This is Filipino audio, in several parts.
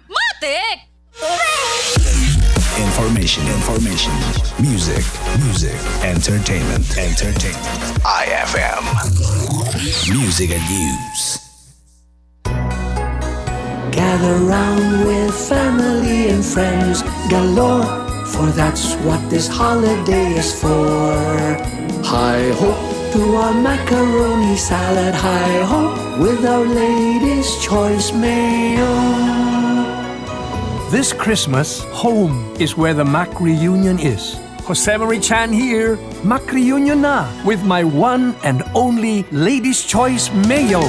Matik! Information. Music. Entertainment. IFM. Music and news. Gather round with family and friends galore, for that's what this holiday is for. Hi-ho to our macaroni salad, hi-ho with Our Lady's Choice Mayo. This Christmas, home is where the Mac reunion is. Josemarie Chan here, Mac reunion na with my one and only Lady's Choice Mayo.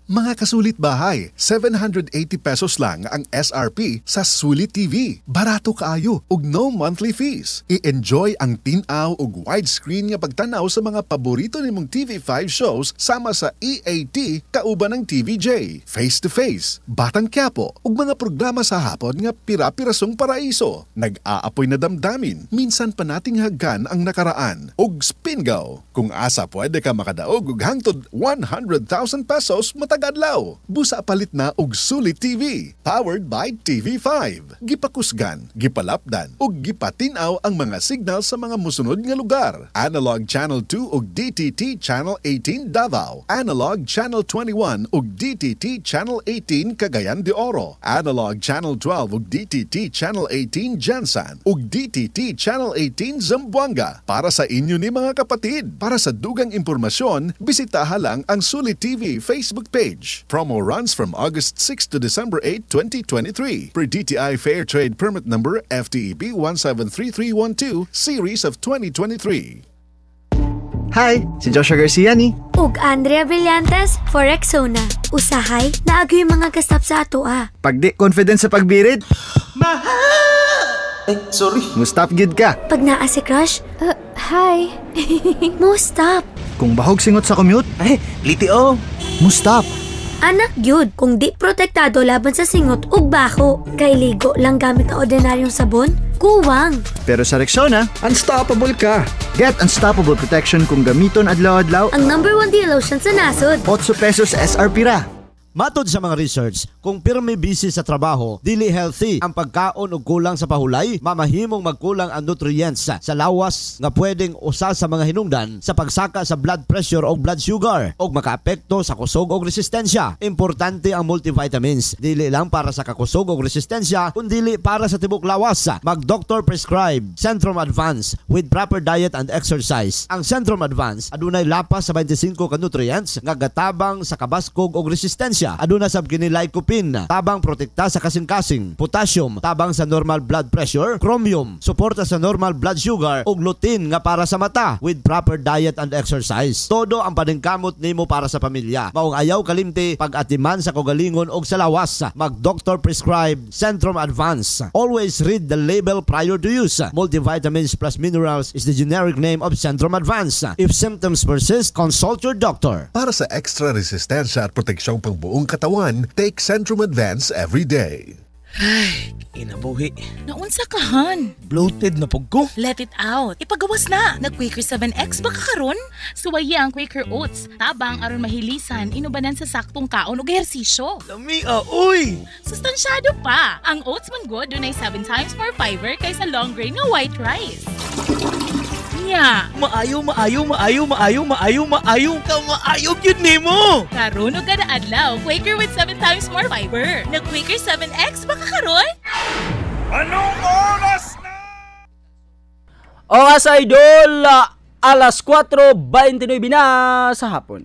Mga kasulit bahay, 780 pesos lang ang SRP sa Sulit TV. Barato kaayo ug no monthly fees. I-enjoy ang tinaw ug widescreen nga pagtanaw sa mga paborito nimong TV5 shows sama sa EAT kauban ng TVJ, Face to Face, Batang Quiapo ug mga programa sa hapon nga Pira-Pirasong Paraiso, Nag-aapoy na damdamin, Minsan pa nating haggan ang nakaraan ug Spingo. Kung asa pwede ka makadaog ug hangtod 100,000 pesos tagadlaw. Busa palit na og Sulit TV, powered by TV5. Gipakusgan, gipalapdan ug gipatinaw ang mga signal sa mga musunod nga lugar. Analog Channel 2 ug DTT Channel 18 Davao, Analog Channel 21 ug DTT Channel 18 Cagayan de Oro, Analog Channel 12 ug DTT Channel 18 Jansan ug DTT Channel 18 Zamboanga. Para sa inyo ni mga kapatid, para sa dugang impormasyon, bisitaha lang ang Sulit TV Facebook page. Promo runs from August 6 to December 8, 2023. Per DTI Fair Trade Permit Number FTEB 173312, Series of 2023. Hi, si Joshua Garcia ni. Ug Andrea Brillantes, Forex Zona. Usahay, naago yung mga kasap sa ato Pag di confident sa pagbirid, sorry. Mustap gid ka. Pag naa si crush, hi. Mustap. Kung bahog singot sa commute, Litio. mustap. Anak gyud, kung di protektado laban sa singot ug bako, kay ligo lang gamit ang ordinaryong sabon, kuwang. Pero sa Rexona, Unstoppable ka. get unstoppable protection kung gamiton adlaw-adlaw. Ang #1 deal lotion sa nasod. 8 pesos SRP ra. Matod sa mga research, kung pirmi busy sa trabaho, dili healthy ang pagkaon o kulang sa pahulay, mamahimong magkulang ang nutrients sa lawas nga pwedeng usa sa mga hinungdan sa pagsaka sa blood pressure o blood sugar o makaapekto sa kusog o resistensya. Importante ang multivitamins, dili lang para sa kakusog o resistensya, kundi para sa tibok lawas. Mag-doctor prescribe Centrum Advance with proper diet and exercise. Ang Centrum Advance adunay lapas sa 25 ka nutrients nga gatabang sa kabaskog o resistensya. Aduna sab kini lycopene, tabang protekta sa kasing-kasing, potassium, tabang sa normal blood pressure, chromium, suporta sa normal blood sugar, ug lutein nga para sa mata with proper diet and exercise. Todo ang paningkamot nimo para sa pamilya. Maong ayaw kalimti pag-atiman sa kaugalingon og sa lawas. Mag-doctor prescribed Centrum Advance. Always read the label prior to use. Multivitamins plus minerals is the generic name of Centrum Advance. If symptoms persist, consult your doctor. Para sa extra resistensya at proteksyong pangbuong katawan, take Centrum Advance every day. Ay, inabuhi. Naunsa ka, Han? Bloated na pug ko. Let it out. Ipagawas na. Nag-Quaker 7X ba ka karon? Suwaya ang Quaker Oats. Tabang aron mahilisan, inubanan sa saktong kaon ug ehersisyo. Lami uy! Sustansyado pa. Ang oats man good dunay 7 times more fiber kaysa long grain nga white rice. Nya, Maayo yun nimo. karon ug kada adlaw, Quaker with 7 times more fiber. Nag-Quaker 7X ba ka karon? Anong oras na? Oras idol, alas 4:29 na sa hapon.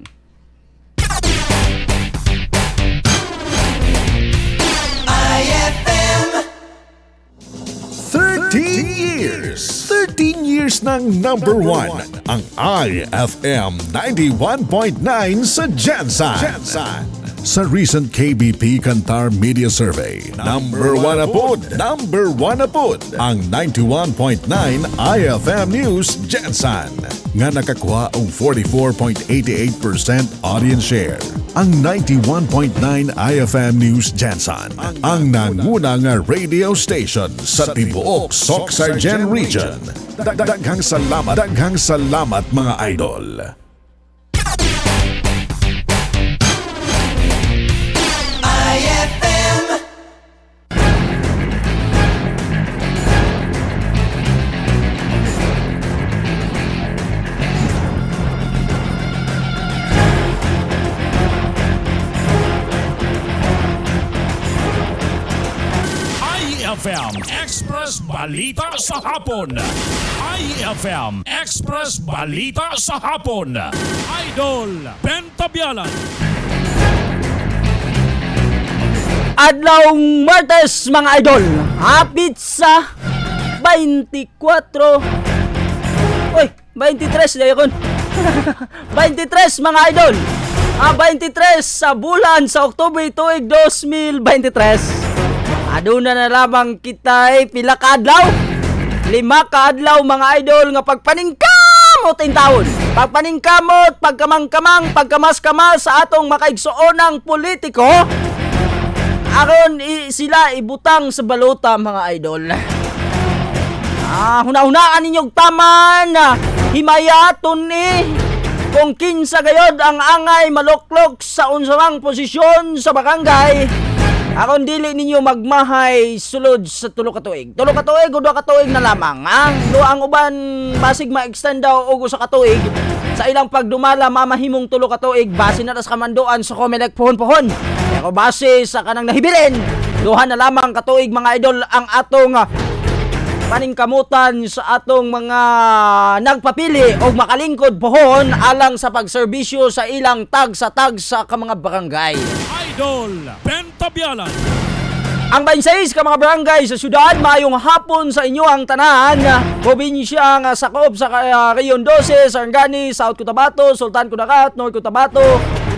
IFM. 13 years ng number 1 ang IFM 91.9 sa Jansan. Sa recent KBP Kantar Media Survey, number 1 apod ang 91.9 IFM News Jansan nga nakakuha og 44.88% audience share. Ang 91.9 IFM News Jansan ang nanguna nga radio station sa tibuok Soc-Sargen Region. Daghang salamat mga idol. IFM Express Balita sa Hapon. IFM Express Balita sa Hapon. Idol Ben Tabialan. Adlawng Martes mga idol, hapit sa 24. Oy, 23 na yun. 23 mga idol. 23 sa bulan sa Oktubre tuig 2023. Aduna na lamang kita'y pila ka adlaw. 5 ka adlaw mga idol nga pagpaningkamot in taon. Pagpaningkamot, pagkamang-kamang, pagkamas-kamas sa atong makaigsuonang politiko. Aron sila ibutang sa balota mga idol. Huna-hunaan ninyong taman, himayaton ni kung kinsa gayod ang angay maluklok sa unsamang posisyon sa barangay. Aron dili ninyo magmahay sulod sa 3 ka tuig. 3 ka tuig o 2 ka tuig na lamang. Ang uban basig ma-extend daw og usa ka tuig. Sa ilang pagdumala mamahimong 3 ka tuig base na sa kamanduan sa Comelec pohon-pohon. Pero base sa kanang nahibilin, 2 na lamang ka tuig mga idol ang atong paningkamutan sa atong mga nagpapili o makalingkod pohon alang sa pagserbisyo sa ilang tag sa ka mga barangay. Idol Ben Tabialan. Ang 26 ka mga barangay sa syudad, maayong hapon sa inyo ang tanan. Probinsya nga sakop sa Rion 12, Sarangani, South Cotabato, Sultan Kudarat, North Cotabato.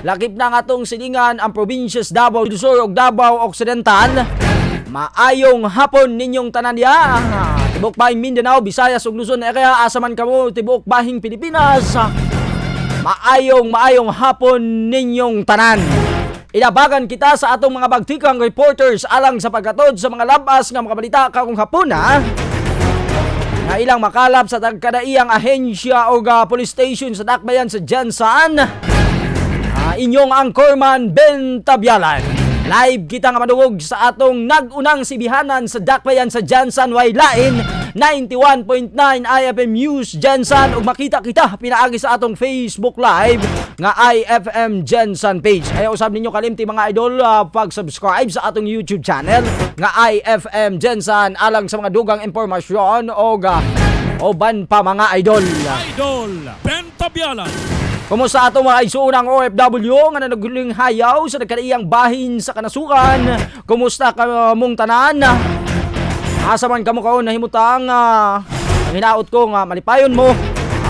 Lakip na nga itong silingan ang provinces Davao del Sur ug Davao Occidental. Maayong hapon ninyong tanan ya. Tibok bahing Mindanao, Visayas ug Luzon area, asaman kamo tibok bahing Pilipinas. Maayong hapon ninyong tanan. Inabagan kita sa atong mga bagtikang reporters alang sa pagkatod sa mga labas nga mga balita karong hapon na ilang makalap sa tagkadaiyang ahensya o police station sa Dakbayan sa Jansan. Inyong anchorman Ben Tabialan. Live kita nga madungog sa atong nagunang sibihanan sa Dakbayan sa Jansan Waylain 91.9 IFM News Jansan ug makita kita pinaagi sa atong Facebook Live nga IFM Jansan page. Ay usab ninyo kalimti mga idol pag-subscribe sa atong YouTube channel nga IFM Jansan alang sa mga dugang impormasyon o oban pa mga idol. Idol Ben Tabialan. Kumusta ato mga isuunang OFW nga naghuling hayaw sa nagkadaiyang bahin sa kanasukan? Kumusta ka mong tanan? Asa man kamo kaon nahimutang hinaot ko nga malipayon mo.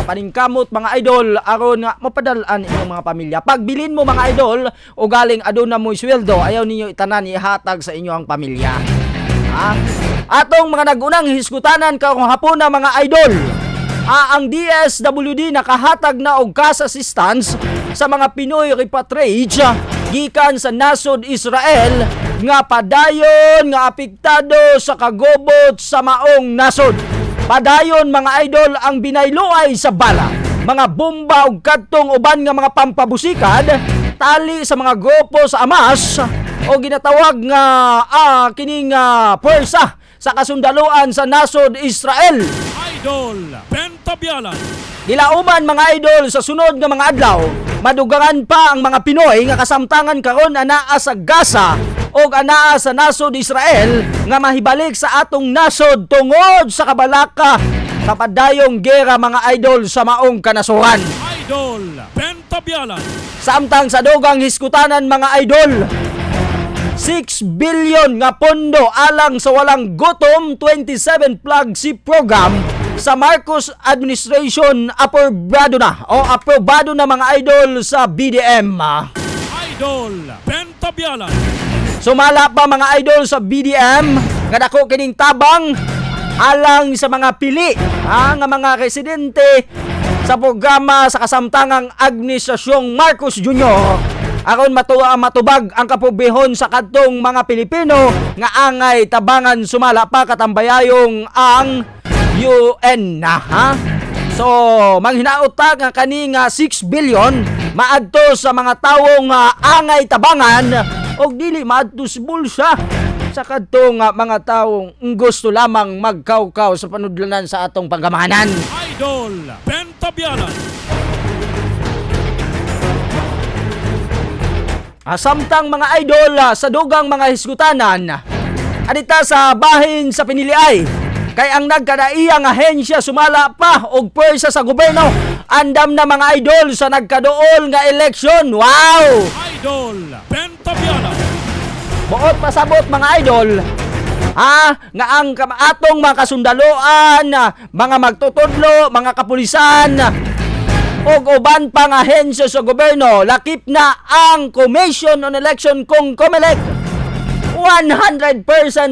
Paningkamot mga idol aron nga mapadalan inyong mga pamilya. Pagbilin mo mga idol o galing aduna mo sweldo, ayaw ninyo itanan ihatag sa inyong pamilya. Atong mga nagunang hiskutanan karong hapon na mga idol. Ang DSWD nakahatag na og cash assistance sa mga Pinoy repatriate gikan sa nasod Israel nga padayon nga apektado sa kagubot sa maong nasod. Padayon mga idol ang binayloay sa bala, mga bomba ug kadtong uban nga mga pampabusikad tali sa mga grupo sa Hamas o ginatawag nga kining pwersa sa kasundaluan sa nasod Israel. Idol Ben Tabialan. Gilauman mga idol sa sunod nga mga adlaw, madugangan pa ang mga Pinoy nga kasamtangan karon anaa sa Gaza o anaa sa nasod Israel nga mahibalik sa atong nasod tungod sa kabalaka sa padayong gera mga idol sa maong kanasuran. Idol Ben Tabialan. Samtang sa dugang hiskutanan mga idol, 6 billion nga pondo alang sa walang gutom 27 flagship program sa Marcos administration aprobado na mga idol sa BDM. Idol Ben Tabialan. Sumala pa mga idol sa BDM nga dako kining tabang alang sa mga pili nga mga residente sa programa sa kasamtangang administrasyong Marcos Jr. aron matubag ang kapobehon sa kadtong mga Pilipino nga angay tabangan sumala pa katambayayong ang UN na So manghinaot ta nga kani nga 6 billion maadto sa mga tawong angay tabangan og dili maadto sa bulsa sa kadtong mga tawong gusto lamang magkawkaw sa panudlanan sa atong panggamahanan. Idol Ben Tabialan. Samtang mga idol sa dugang mga hisgutanan, Adita sa bahin sa Piniliay. Kay ang nagkadaiyang ahensya sumala pa og pwersa sa gobyerno. Andam na mga idol sa nagkaduol nga eleksyon. Wow! Idol Bentabialan. Buot pasabot mga idol. Nga ang atong mga kasundaluan, mga magtutudlo, mga kapulisan, o uban pang ahensya sa gobyerno, lakip na ang Commission on Election kung COMELEC. 100%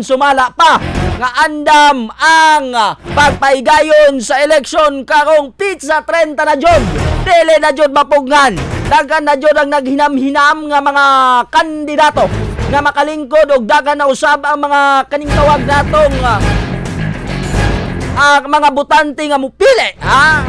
sumala pa nga andam ang pagpaigayon sa eleksyon karong pizza 30 na jud. Dili na jud mapugnan. Dagan na jud ang naghinam-hinam nga mga kandidato nga makalingkod og dagan na usab ang mga kaning tawag natong mga butante nga mupili.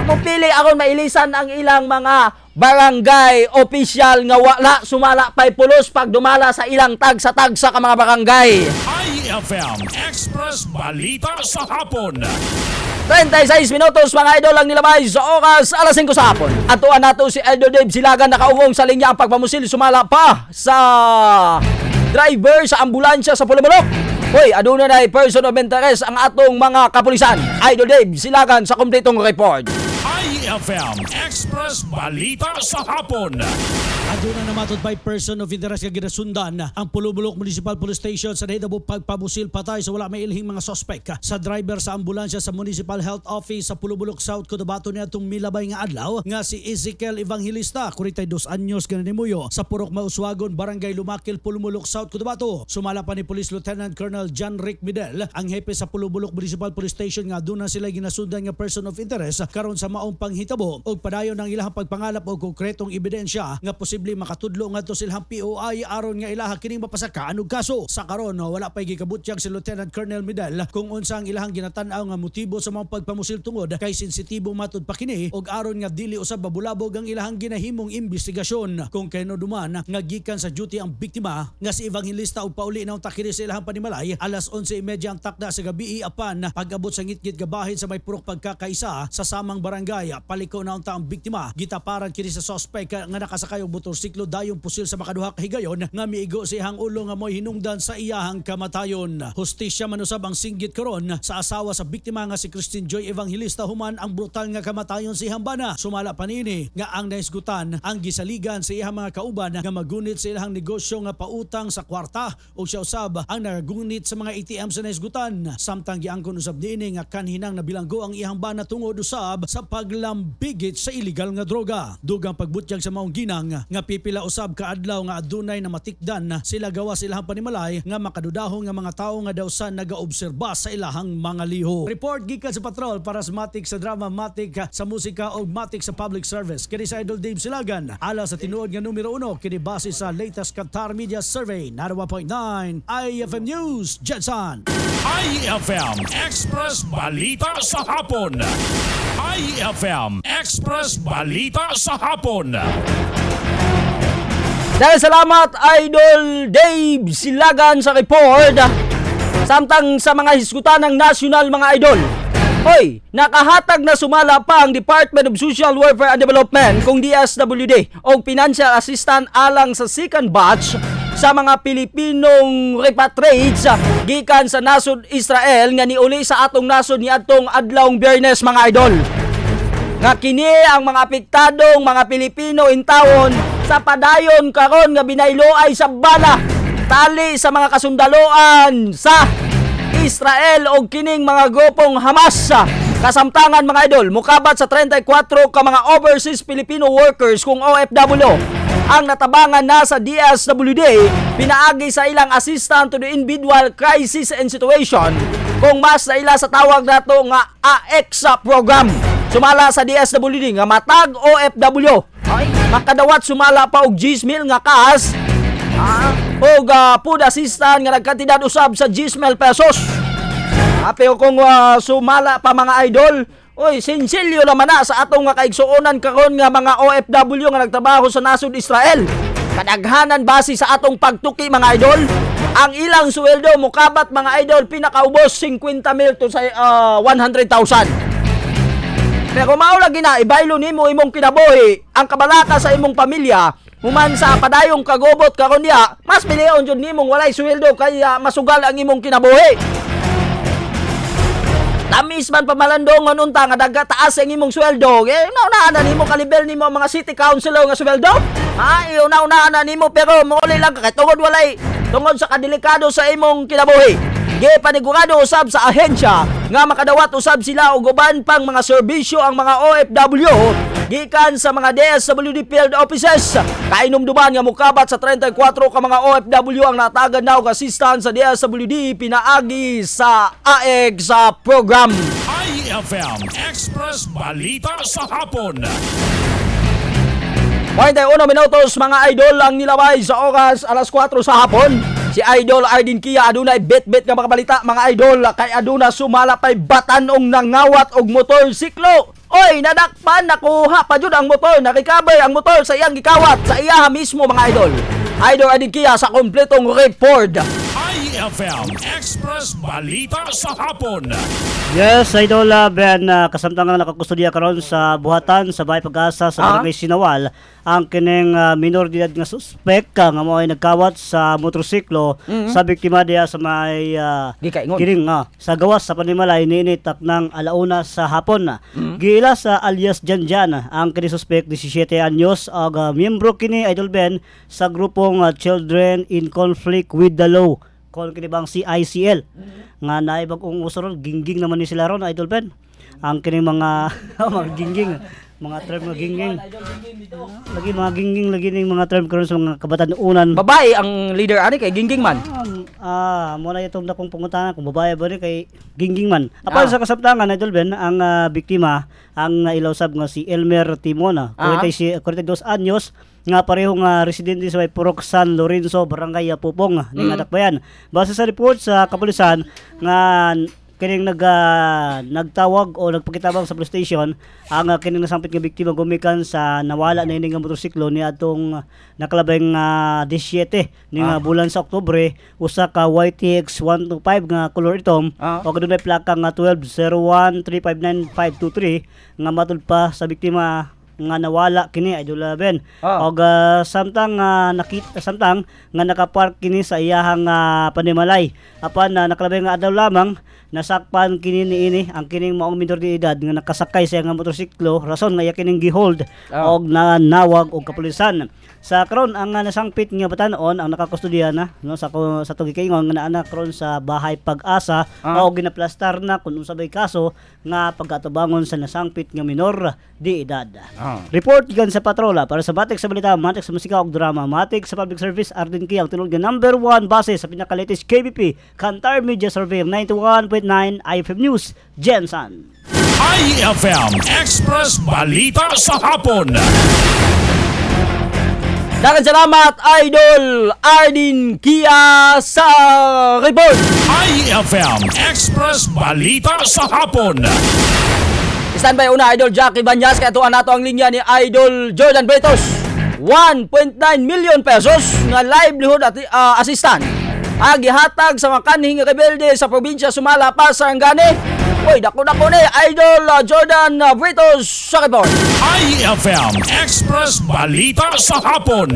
Mupili aron mailisan ang ilang mga barangay official nga wala sumala pay pulos pag dumala sa ilang tagsa ka mga barangay. IFM Express Balita sa Hapon. 36 minutos mga idol ang nilabay sa oras alas 5 sa hapon. Atuan nato si Idol Dave Silagan nakaungong sa linya ang pagpamusil sumala pa sa driver sa ambulansya sa Pulumulok. Hoy, aduna na person of interest ang atong mga kapulisan. Idol Dave Silagan sa kumpletong report. IFM Express Balita sa Hapon. Aduna na matod by person of interest nga ginasundan ang Pulumulok Municipal Police Station sa nahitabo pagpabusil patay sa wala may ilhing mga suspect sa driver sa ambulansya sa Municipal Health Office sa Pulumulok South Cotabato niadtong milabay nga adlaw nga si Ezekiel Evangelista, 42 anyos kananimuyo sa Purok Mauswagon, Barangay Lumakil, Pulumulok South Cotabato. Sumala pa ni Police Lieutenant Colonel John Rick Midel, ang hepe sa Pulumulok Municipal Police Station nga aduna sila ginasundan nga person of interest karon sa maong panghitabo og padayon ng ilahang pagpangalap og konkretong ebidensya nga posible makatudlo ngadto silang POI aron nga ilaha kining mapasakaan og kaso. Sa karon wala pay gikabutyag si Lieutenant Colonel Midel kung unsa ang ilahang ginatan-aw nga motibo sa mga pagpamusil tungod kay sensitibo matud pa kini og aron nga dili usab babulabog ang ilahang ginahimong investigasyon. Kung kayno duman nga gikan sa duty ang biktima nga si Evangelista og pauli na unta kini sa ilahang panimalay alas 11:30 ang takda sa gabi apan pag-abot sa ngitgit nga bahin sa may purok pagkakaisa sa samang barangay paliko na unta ang biktima. Gitaparan kini sa suspect nga nakasakay og motorsiklo dayong pusil sa makaduha ka higayon nga miigo sa iyang ulo nga moy hinungdan sa iyahang kamatayon. Hustisya man usab ang singgit karon sa asawa sa biktima nga si Christine Joy Evangelista human ang brutal nga kamatayon si Hambana. Sumala pa nini nga ang naisgutan ang gisaligan sa iyang mga kauban nga magunit sa ilang negosyo nga pautang sa kwarta ug siya usab ang nagagunit sa mga ATM sa naisgutan. Samtang giangkon usab nini nga kanhinang nabilanggo ang iyang bana tungod usab sa paglambigit sa illegal nga droga. Dugang pagbutyag sa maong ginang nga pipila usab ka adlaw nga adunay na matikdan sila gawa sa ilahang panimalay nga makadudahon nga mga tawo nga daw sa nagaobserba sa ilahang mga liho. Report gikan sa patrol para sa matik sa drama, matik sa musika o matik sa public service. Kini sa Idol Dave Silagan ala sa tinuod nga numero 1 kini base sa latest Qatar Media Survey 91.9 IFM News Jetson. IFM Express Balita sa Hapon. IFM Express Balita sa Hapon. Dahil salamat Idol Dave Silagan sa report. Samtang sa mga hisgutan ng national mga idol. Hoy, nakahatag na sumala pa ang Department of Social Welfare and Development kung DSWD o financial assistant alang sa second batch sa mga Pilipinong repatriates gikan sa nasod Israel nga niuli sa atong nasod niadtong adlawng Biyernes mga idol. Nga kini ang mga apektadong mga Pilipino intawon sa padayon karon nga binayloay sa bala tali sa mga kasundaluan sa Israel o kining mga grupong Hamas. Kasamtangan mga idol, mukabat sa 34 ka mga overseas Filipino workers kung OFW ang natabangan na sa DSWD pinaagi sa ilang assistant to the individual crisis and situation kung mas na ila sa tawag nato nga AEXA program. Sumala sa DSWD nga matag OFW ay makadawat sumala pa og 10,000 nga kas og food assistant nga nagkantidad usab sa 10,000 pesos. Pero kung sumala pa mga idol, oy sensilyo naman na sa atong nga kaigsuonan karon nga mga OFW nga nagtrabaho sa nasod Israel. Kadaghanan base sa atong pagtuki mga idol, ang ilang sweldo mukabat mga idol pinakaubos 50,000 to sa 100,000. Pero mao lagi na ibaylo nimo imong kinabuhi, ang kabalaka sa imong pamilya Human sa padayong kagubot karon diha, mas pilion jud nimong walay sweldo kaya masugal ang imong kinabuhi. Tamis man pamalandongon unta nga daga taas ang imong sweldo. Naunaan na nimo kalibel nimo mga city councilor nga sweldo. Naunaan na nimo pero mauli lang kay tungod sa kadelikado sa imong kinabuhi. Panigurado usab sa ahensya nga makadawat usab sila og uban pang mga serbisyo ang mga OFW gikan sa mga DSWD field offices. Kainumduman nga mukabat sa 34 ka mga OFW ang natagan na og assistance sa DSWD pinaagi sa AEG sa program. IFM Express Balita sa Hapon. 41 minutos mga idol ang nilabay sa oras alas 4 sa hapon. Si Idol Ardin Kia adunay bet-bet nga makabalita mga idol kay aduna sumala pay batanong nangawat og motorsiklo. Oy, nadakpan nakuha pa jud ang motor, nakikabay ang motor sa iyang gikawat sa iya mismo mga idol. Idol Ardin Kia sa kompletong report. IFM Express Balita sa Hapon. Yes, Idol Ben, kasamtangan nakakustodiya karon sa buhatan sa Bahay Pag-asa sa Barangay Sinawal ang kining minor de edad nga suspek nga mao ay nagkawat sa motorsiklo sa biktima diya sa may kiring sa gawas sa Panimalay niinitak ng alauna sa hapon. Giila sa alias Janjan ang kini suspek 17 anyos ag miyembro kini Idol Ben sa grupong Children in Conflict with the Law. Kung kinibang CICL nga naibag-ong usurol, gingging naman ni sila ron, Idol Ben. Ang kining mga mga gingging, mga term mga gingging. Lagi mga gingging, lagi ning mga term karon sa mga kabatan-unan. Babae ang leader ani kay gingging man. Mo na itong dakong pangutana kung babae ba ni kay gingging man. Apan sa kasabtangan, Idol Ben, ang biktima ang ilausab nga si Elmer Timona, 42 anyos, nga parehong residente sa Purok San Lorenzo, Barangay Pupong ning Adakbayan. Base sa report sa kapulisan nga kining nagtawag o nagpakitabang sa police station ang kining nasampit nga biktima gumikan sa nawala na ining motorsiklo ni atong nakalabing 17 ning bulan sa Oktubre, usa ka YTX 125 nga color itom o adunay plaka nga 1201359523 nga matud pa sa biktima nga nawala kini Idol Ben. Og samtang nakita samtang nga nakapark kini sa iyahang Panimalay. Apan nakalabay nga adlaw lamang nasakpan kini niini ang kining maong minor de edad nga nakasakay sa nga motorsiklo, rason nga kining gihold og nanawag og kapulisan. Sa karon ang nasangpit nga batan-on ang nakakustodiya na no sa tugikaingon nga naa karon sa Bahay Pag-asa o ginaplastar na kun unsabay kaso nga pagkatubangon sa nasangpit nga minor de edad. Report gikan sa patrola para sa Matik sa balita, Matik sa musika ug drama, Matik sa public service, Ardin Kia ang tunog nga number 1 base sa pinaka-latest KBP Kantar Media Survey 91.9 IFM News, Jensen. IFM Express Balita sa Hapon. Daghang salamat Idol Ardin Kia sa report. IFM Express Balita sa Hapon. Standby una Idol Jackie Banyas kaya tuan nato ang linya ni Idol Jordan Bretos. 1.9 million pesos nga livelihood assistant gihatag sa mga kanhing rebelde sa probinsya Sumala, Sarangani. Uy, dako-dako ni Idol Jordan Bretos sa report. IFM Express Balita sa Hapon.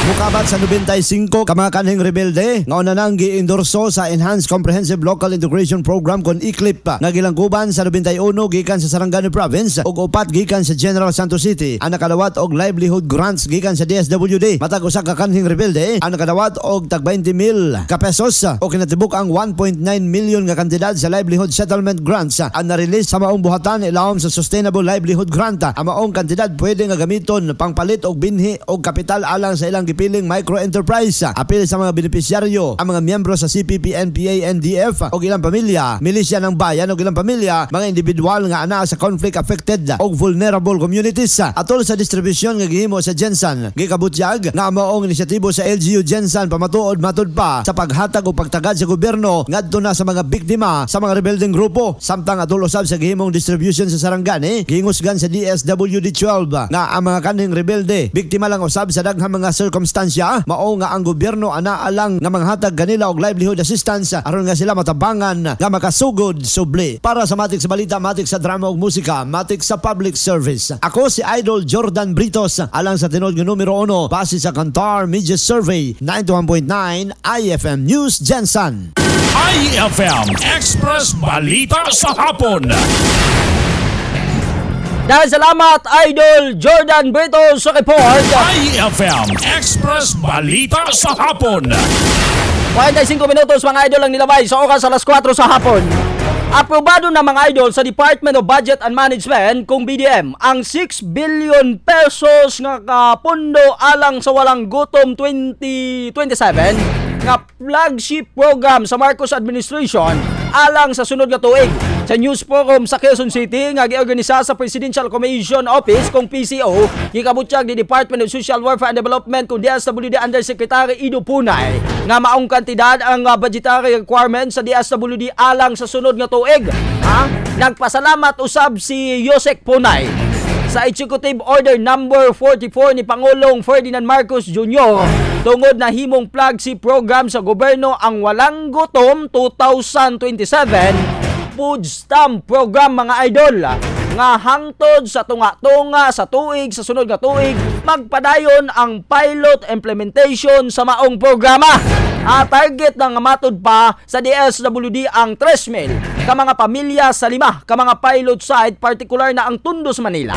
Mukabat sa 95 ka mga kanhing rebelde nga una nang gi-endorso sa Enhanced Comprehensive Local Integration Program kon ICLIP nga gilangguban sa 91 gikan sa Sarangani Province ug 4 gikan sa General Santos City. Ang nakadawat og livelihood grants gikan sa DSWD. Matag usa ka kanhing rebelde ang nakadawat og tag 20,000 ka pesos o kinatibuk ang 1.9 million nga kantidad sa livelihood settlement grants ang na-release sa maong buhatan ilawom sa Sustainable Livelihood Grant. Ang maong kantidad pwede nga gamiton pangpalit og binhi og kapital alang sa ilang gipiling micro-enterprise. Apil sa mga benepisyaryo ang mga miyembro sa CPP, NPA, NDF og ilang pamilya, milisya ng bayan og ilang pamilya, mga individual nga ana sa conflict-affected og vulnerable communities. Atol sa distribusyon nga gihimo sa Jensen, gikabutyag nga maong inisyatibo sa LGU Jensen pamatuod matud pa sa paghatag o pagtagad sa gobyerno ngadto na sa mga biktima sa mga rebeldeng grupo. Samtang adul usab sa gihimong distribution sa Sarangani, gingusgan sa DSWD-12 nga ang mga kaning rebelde biktima lang usab sa daghang mga sirkumstansya, mao nga ang gobyerno anaalang nga manghatag kanila og livelihood assistance aron nga sila matabangan nga makasugod subli. Para sa Matik sa Balita, Matik sa Drama ug Musika, Matik sa Public Service, ako si Idol Jordan Britos, alang sa tinod nga numero 1 base sa Kantar Media Survey 91.9 IFM News Jensen. IFM Express Balita sa Hapon. Dahil salamat, Idol Jordan Brito sa report. IFM Express Balita sa Hapon. 45 minutos mga idol ang nilabay sa oras alas 4 sa hapon. Aprobado na mga idol sa Department of Budget and Management kung BDM ang 6 billion pesos nga pondo alang sa walang gutom 2027 nga flagship program sa Marcos Administration alang sa sunod nga tuig. Sa News Forum sa Quezon City nga giorganisa sa Presidential Commission Office kung PCO, gikabutyag ni Department of Social Welfare and Development kung DSWD Undersecretary Ido Punay nga maong kantidad ang budgetary requirement sa DSWD alang sa sunod nga tuig. Nagpasalamat usab si Yosek Punay sa Executive Order number 44 ni Pangulong Ferdinand Marcos Jr. tungod na himong flagship program sa gobyerno ang Walang Gutom 2027 food stamp program mga idol nga hangtod sa tunga-tunga sa tuig sa sunod nga tuig magpadayon ang pilot implementation sa maong programa. Target ng matod pa sa DSWD ang 3,000 ka mga pamilya sa 5 ka mga pilot site, partikular na ang Tondo sa Manila,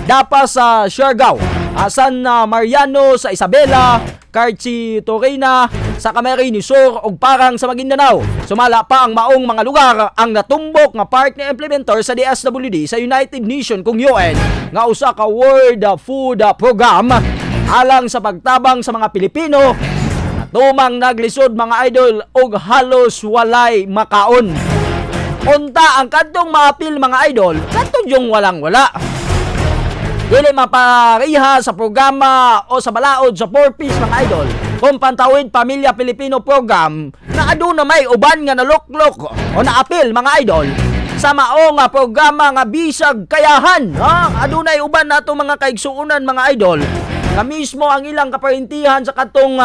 Dapa sa Siargao, San Mariano sa Isabela, Carchi Torena sa Camarines Sur ug Parang sa Maguindanao. Sumala pa ang maong mga lugar ang natumbok nga partner implementer sa DSWD sa United Nations kung UN nga usa ka World Food Program alang sa pagtabang sa mga Pilipino tumang naglisod mga idol og halos walay makaon. Unta ang kadtong maapil mga idol, kadtong yung walang-wala. Dili mapariha sa programa o sa balaod sa 4-piece mga idol kung Pantawid Pamilya Pilipino Program na aduna may uban nga naluklok o naapil mga idol sa maong nga programa nga bisag kayahan. Adunay uban nato mga kaigsuunan mga idol na mismo ang ilang kaparintihan sa katong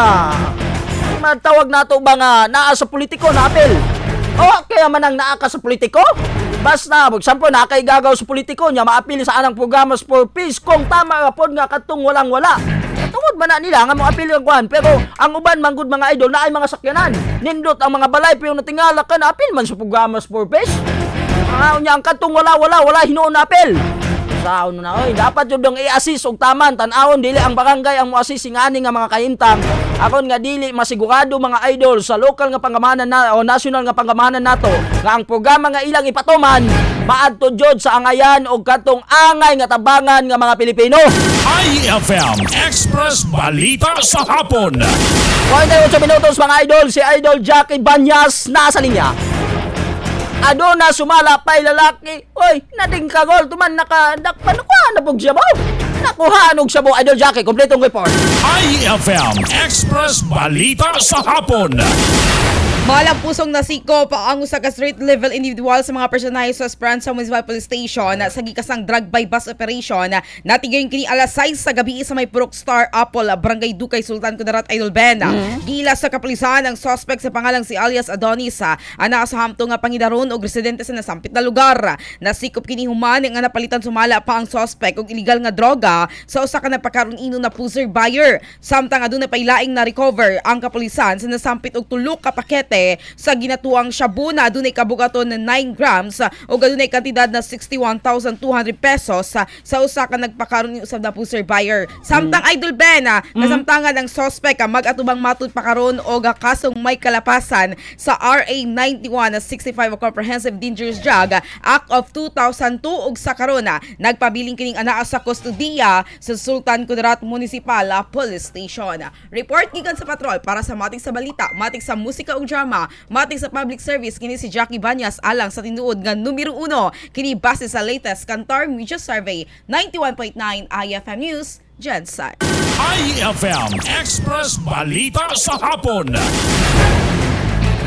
matawag nato ba nga naa sa politiko naapil. O kaya man ang naa ka sa politiko? Basta, magsampo na kay gagaw sa politiko niya, maapil sa anang programa for peace kung tama rapod nga katong walang-wala. Tungod man na nila nga mo apil ang kwan, pero ang uban manggod mga idol na ay mga sakyanan. Nindot ang mga balay pero natingala ka na apil man sa programa for peace. Ang katong wala hinoon na apil. Saon na oy, dapat jud dong i-assist og taman tan-awon dili ang barangay ang mo-assist ngani nga mga kahimtang. Akon nga dili masigurado mga idol sa lokal nga pangamahanan na o national nga pangamahanan nato nga ang programa nga ilang ipatuman maadto jud sa angayan og katong angay nga tabangan nga mga Pilipino. IFM Express Balita sa Hapon. 48 minutos mga idol, si Idol Jackie Banyas nasa linya. Aduna sumala pay lalaki. Oy, nading kagol tuman panukuha na pug siya mo. Nakuha og siya mo Idol Jackie, kompletong report. IFM Express Balita sa Hapon. Malang pusong nasiko pa ang usa ka street level individual sa mga personahe sa Esperanza Municipal Police Station sa gikasang drug by bus operation natigayon kini alas 6 sa gabi sa may Purok Star Apple, Barangay Dukay, Sultan Kudarat, Idol Ben. Gila sa kapulisan ang suspect sa pangalang si alias Adonis ana sa hamtong nga pangidaron og residente sa nasampit na lugar. Nasikop kini human nga napalitan sumala pa ang suspect og illegal nga droga sa usa ka nagpakaron-ino na pusher buyer. Samtang aduna pay laing na recover ang kapulisan sa nasampit og tulo ka pakete sa ginatuang shabu na adunay kabugaton na 9 grams o adunay kantidad na 61,200 pesos sa usa ka nagpakaron ni usab na pusher buyer. Samtang Idol Ben kasamtangan ang suspect mag-atubang matud pakaron og kasong may kalapasan sa RA 91 na 65 Comprehensive Dangerous Drug Act of 2002 ug sa karon nagpabiling kining anaa sa kustudiya sa Sultan Kudarat Municipal Police Station. Report gikan sa patrol para sa Matik sa Balita, Matik sa Musika ug Drama, Matik sa Public Service, kini si Jackie Banyas alang sa tinuod nga numero 1 kini base sa latest Kantar Media Survey 91.9 IFM News Jensen. IFM Express Balita sa Hapon.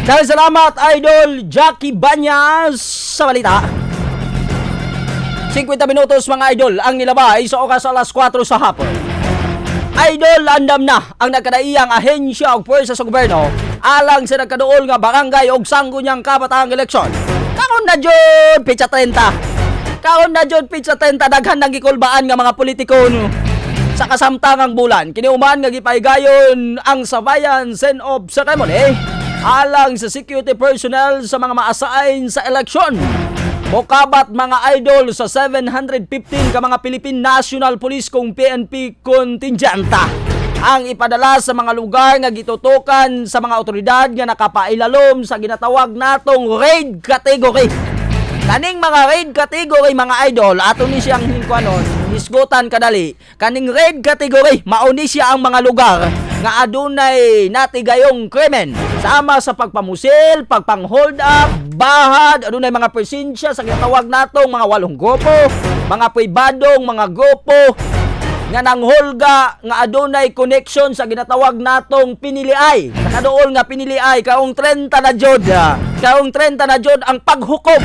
Dahil salamat, Idol Jackie Banyas sa balita. 50 minutos mga idol ang nilabay sa oras alas 4 sa hapon. Idol, andam na ang nagkadaiyang ahensya o pwersa sa gobyerno alang sa nagkaduol nga barangay o sangguniang kabataang eleksyon. Karon na jud pitsa 30. Karon na jud pitsa 30 daghan nang gikulbaan nga mga politiko sa kasamtangang bulan. Kiniuman nga gipaygayon ang sabayan send off ceremony alang sa security personnel sa mga ma-assign sa eleksyon. Mokabat mga idol sa 715 ka mga Philippine National Police kung PNP kontingyenta ang ipadala sa mga lugar nga gitutukan sa mga otoridad nga nakapailalom sa ginatawag natong raid category. Kaning mga raid category mga idol, ato ni siyang hisgutan kadali. Kaning raid category, mauni siya ang mga lugar nga adunay natigayong krimen sama sa pagpamusil, pagpang-hold up, bahad, adunay mga presensya sa ginatawag natong mga 8 grupo, mga pribadong mga grupo nga nanghulga nga adunay connection sa ginatawag natong piniliay. Sa kaduol nga piniliay kaong 30 na jud. Kaong 30 na jud ang paghukom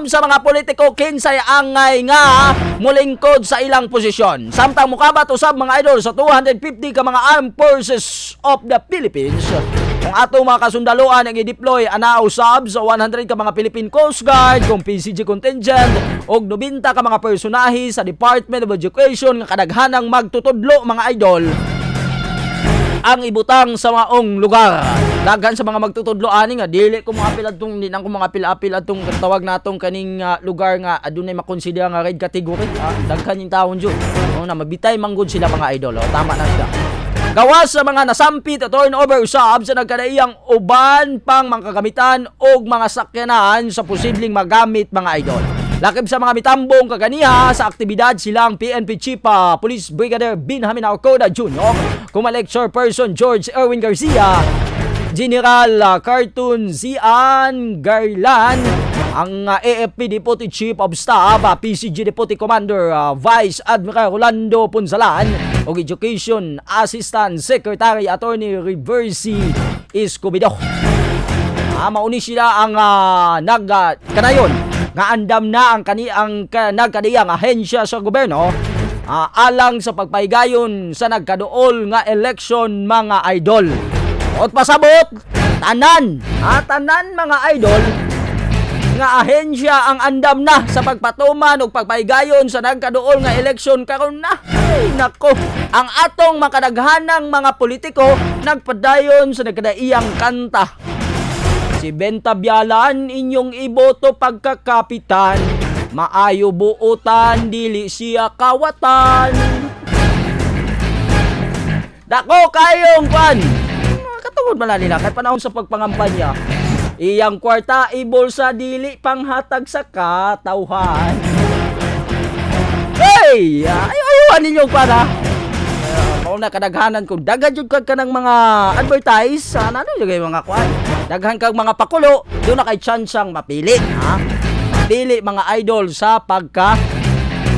sa mga politiko kinsay angay nga mulingkod sa ilang posisyon. Samtang mukabat usab mga idol sa 250 ka mga Armed Forces of the Philippines. Kung atong mga kasundaluan ang i-deploy ana usab sa 100 ka mga Philippine Coast Guard, kung PCG contingent og 90 ka mga personahe sa Department of Education nga kadaghanang magtutudlo mga idol ang ibutang sa maong lugar. Daghan sa mga magtutudlo ani nga dili ko mga apil adtong di nang ko mga apil atong tawag natong kaning lugar nga adunay makonsidera nga red category. Daghan yung taon jud. Na mabitay manggod sila mga idol. Tama na sila. Gawas sa mga nasampit at turnover usab sa nagkadaiyang uban pang mga kagamitan og mga sakyanan sa posibleng magamit mga idol. Lakib sa mga mitambong kaganiha sa aktibidad silang PNP Chief Police Brigadier Benjamin Arcoda Jr., Lecture Person George Erwin Garcia, General Cartoon Zian Garland, ang AFP Deputy Chief of Staff, PCG Deputy Commander Vice Admiral Rolando Punzalan, o Education Assistant Secretary Attorney Reversi Escobedo. Mauni sila ang kanayon nga andam na ang nagkadiyang ahensya sa gobyerno alang sa pagpaygayon sa nagkaduol nga election mga idol. At pasabot tanan mga idol nga ahensya ang andam na sa pagpatuman ug pagpaygayon sa nagkaduol nga election karon na. Ay nako, ang atong makadaghanang mga politiko nagpadayon sa nagkadaiyang kanta. Si Benta Bialan inyong iboto pagkakapitan, maayo buutan dili siya kawatan. Dako kayong kwan. Katungod man nila kay panahon sa pagpangampanya. Iyang kwarta ibolsa dili panghatag sa katawhan. Hey, ayuhan ninyo para. Mao na kadaghanan kung daghan jud kag kanang mga advertise ano jud mga kwan. Daghan kag mga pakulo, do na kay chansang mapili, Mapili mga idol sa pagka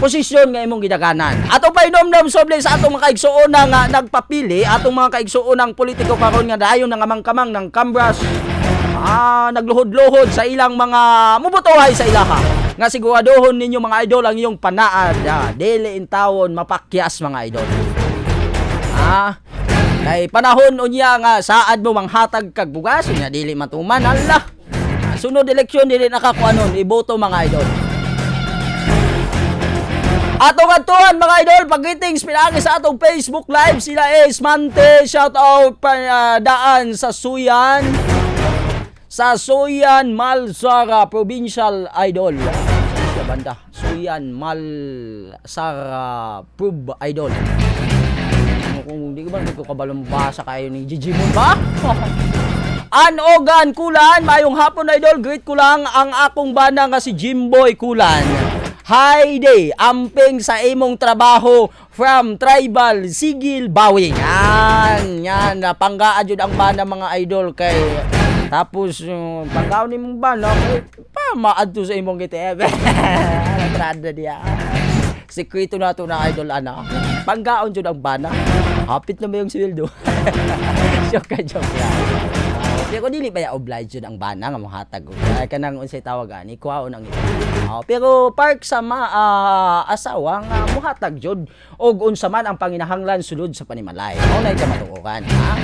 posisyon nga imong gidaganan. Ato pa inomdom soble sa atong mga kaigsuon nga nagpapili, atong mga kaigsuon ng politiko karon nga dayon nga kamang ng Cambras. Nagluhod-luhod sa ilang mga mubutuhay sa ilaha. Nga siguraduhon ninyo mga idol ang iyong panaad, dili in tawon mapakyas mga idol. Kay panahon unya nga saad mo manghatag kag bugas unya dili matuman Allah. Sunod eleksyon dili nakakuanon iboto mga idol. Atong atuan mga idol pag-greetings pinagi sa atong Facebook live sila is Mante shout out daan sa Suyan Malsara Provincial Idol. Sa banda Suyan Malsara Prob Idol. Kung di ko ba nagkakabalong basa kayo ni Gigimon ba? Anogan Kulan, mayong hapon idol, greet ko lang ang akong banda nga si Jimboy Kulan. Hi day, amping sa imong trabaho from Tribal Sigil Bawing. Yan, napanggaan jud ang banda mga idol kay tapos panggaon nimong banda kay pa maadto sa imong GTF. Trada dia. Sekreto na ito na idol ana. Panggaon jud ang bana. Hapit na ba yung sweldo? Joke yan. Pero dili ba ya obliged yun ang bana nga mohatag og kanang unsay tawag ani kuhaon ang ito. Pero park sa asawa nga mohatag jud og unsa man ang panginahanglan sulod sa panimalay. Mao nay ka matuokan, ha?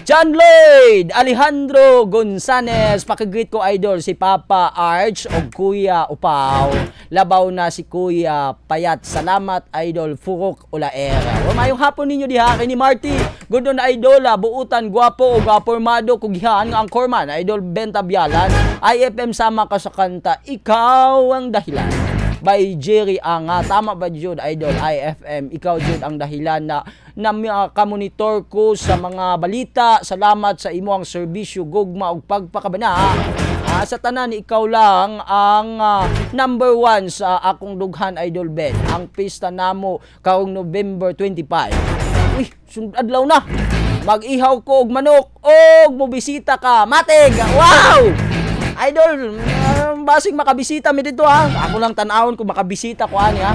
John Lloyd Alejandro Gonzales, pakigreet ko idol si Papa Arch o Kuya Upaw. Labaw na si Kuya Payat. Salamat idol Furok Ulaera. Mayong hapon ninyo diha kay ni Marty. Good na idol, buutan gwapo o gapormado kugihan ang korman idol Benta Bialan. IFM sama ka sa kanta Ikaw ang Dahilan. By Jerry Anga. Tama ba jud idol IFM? Ikaw jud ang dahilan na kamonitor ko sa mga balita. Salamat sa imo ang serbisyo gugma ug pagpakabana. Sa tanan ikaw lang ang number 1 sa akong dughan idol Ben. Ang pista namo kaong November 25. Uy, adlaw na. Mag-ihaw ko og manok og mobisita ka. Matig. Wow! Idol, basig makabisita mi dito ha. Ako lang tan-awon kung makabisita ko ani ha.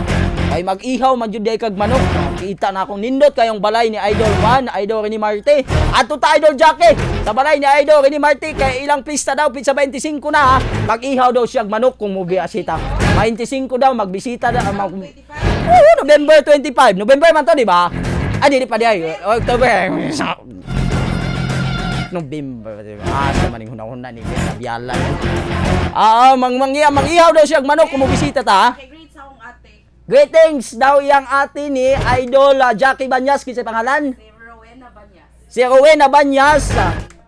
Kay mag-ihaw man jud day kag manok. Kita na akong nindot kayong balay ni Idol Juan, Idol ni Marty. Ato ta Idol Jackie. Sa balay ni Idol ni Marty kay ilang pista daw pizza 25 na ha. Mag-ihaw daw siya manok kung mobisita. 25 daw magbisita daw November 25. November man to di ba? Di pa di ay October. November, asa maning hunahuna ni Benta Bialan. Mangihaw daw siya manok kung mobisita ta. Great sa akong ate. Greetings daw yang ate ni Idol Jackie Banyas kinsa pangalan? Si Rowena Banyas.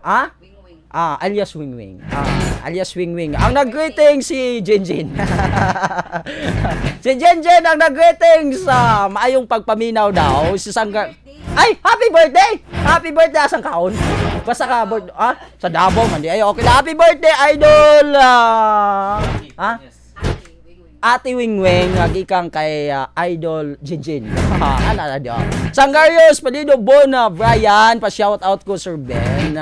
Ha? Alias Wingwing. Alias Wingwing. Ang nag-greeting si Jenjen. Si Jenjen ang nag-greeting sa maayong pagpaminaw daw si Sangga. Ay, happy birthday! Happy birthday asang kaon. Basta ka sa Davao man di. Ay, okay. Happy birthday Idol. Ate Wingwing gikang kay Idol Jinjin. Ana dio. Sangarios Palido Bona Brian, pa shout out ko Sir Ben.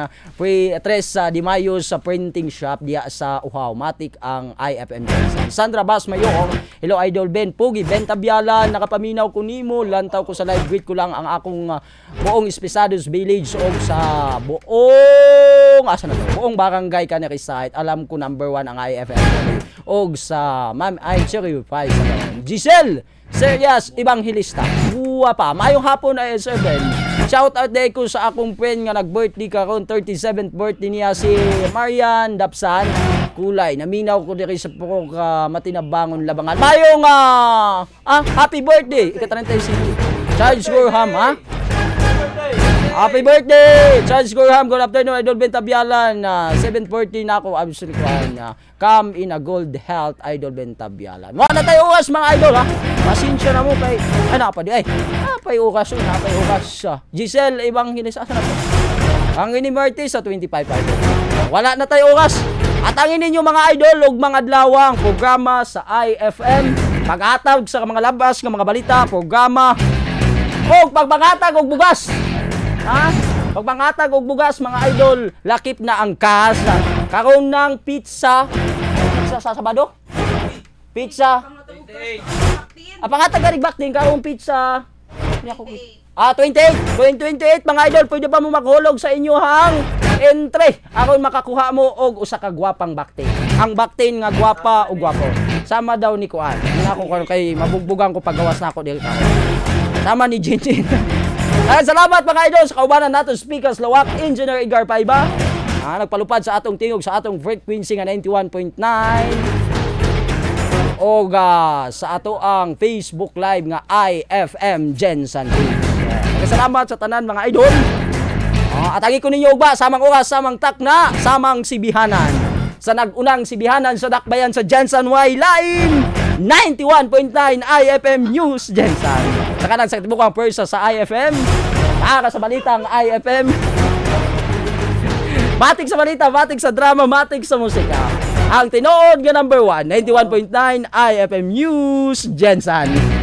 Tres di Mayo sa printing shop diya sa Uhaw Matik ang IFM. Sandra Bas Mayong. Hello Idol Ben Pugi Benta Bialan, nakapaminaw ko nimo, lantaw ko sa live greet ko lang ang akong buong Espesados Village og sa buong buong barangay Canary Site. Alam ko number 1 ang IFM og sa Ma'am Cherry Pie sa Giselle Serias Evangelista. Buwa pa. Mayong hapon ay 7. Shout out day ko sa akong friend nga nag-birthday karon 37th birthday niya si Marian Dapsan. Kulay naminaw ko diri sa purok matinabangon labangan. Mayong happy birthday ika-35 Charles Gorham ha. Happy birthday! Charles Gorham, good afternoon, Idol Benta Bialan. 7:40 na ako, absolutely come in a gold health, Idol Benta Bialan. Wala na tayo uwas, mga idol, ha? Pasensya na mo kay, pa di, napay ukas yun, napay ukas. Giselle, ibang hinis, asa na po? Ang ini-Marty sa 25, idol. Wala na tayo ukas. At ang ninyo mga idol, ug mga adlawang programa sa IFM, pag-atag sa mga labas, ng mga balita, programa, o pagbangatag og bugas. Pagbangatag og bugas mga idol, lakip na ang kasa. Karon ng pizza sa Sabado? Pizza. Pangatag garig bakting karon pizza. 28 mga idol, pwede pa mo maghulog sa inyohang entry aron makakuha mo og usa ka gwapang bakting. Ang bakting nga gwapa o gwapo. Sama daw ni Kuan. Nako karon kay mabugbugan ko paggawas na ako dili ka. Sama ni Jinjin. Salamat mga idol sa kaubanan nato speakers Lawak Engineer Igar Paiba. Nagpalupad sa atong tingog sa atong frequency nga 91.9. O sa ato ang Facebook Live nga IFM Jensen. Salamat sa tanan mga idol. Atangi ko ninyo ba samang oras, samang takna, samang sibihanan. Sa nagunang sibihanan sa dakbayan sa Jensen Y Line 91.9 IFM News Jensen. Sa kanang sa tibukang persa sa IFM. Sa balitang IFM. Matik sa balita, matik sa drama, matik sa musika. Ang tinuod nga number 1, 91.9 IFM News Jensen.